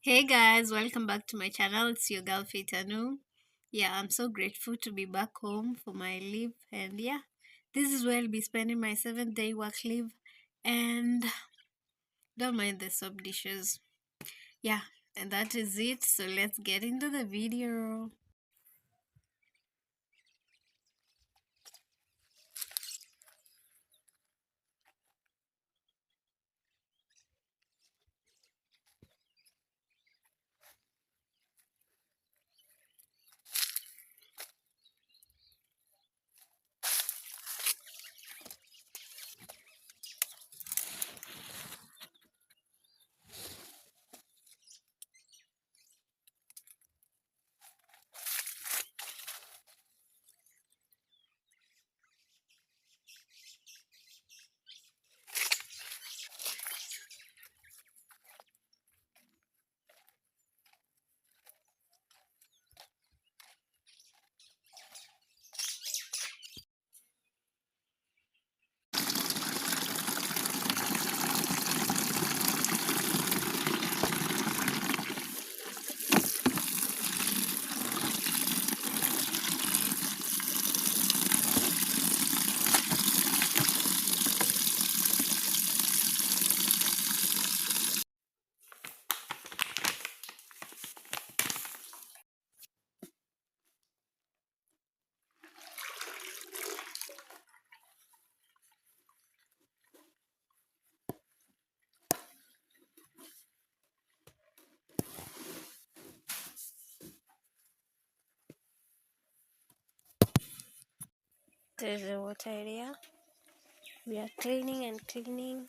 Hey guys, welcome back to my channel. It's your girl Faitanu. Yeah, I'm so grateful to be back home for my leave, and yeah, this is where I'll be spending my 7 day work leave. And don't mind the soap dishes. Yeah, and that is it. So let's get into the video. There's the water area. We are cleaning and cleaning.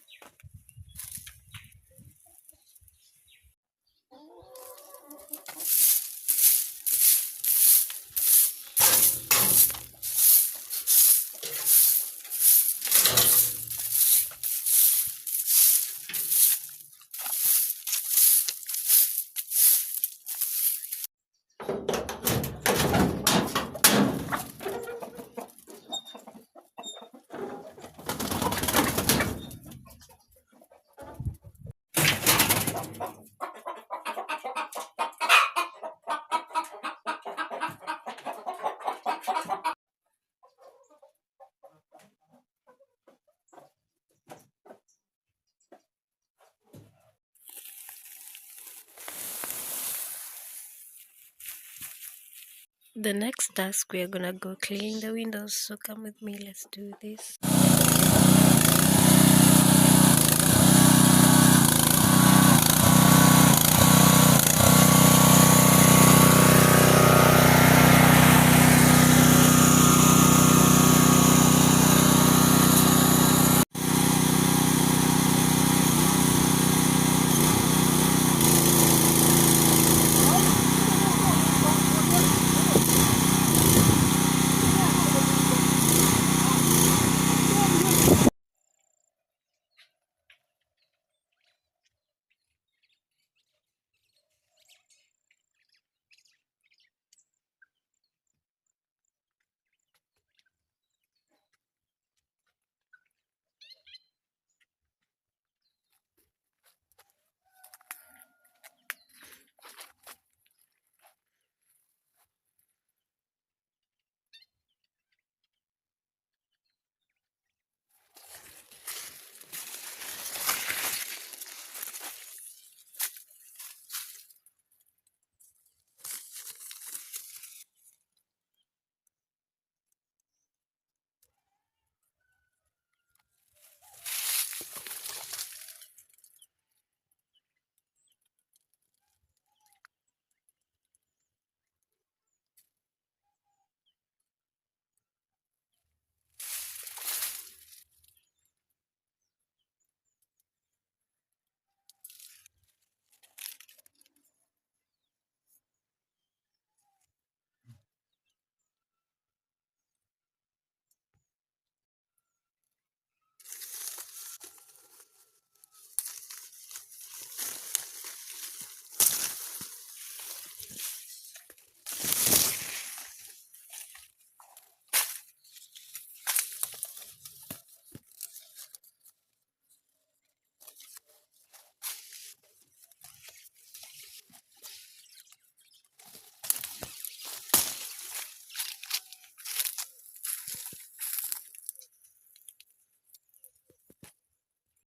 The next task, we are gonna go clean the windows. So come with me, let's do this.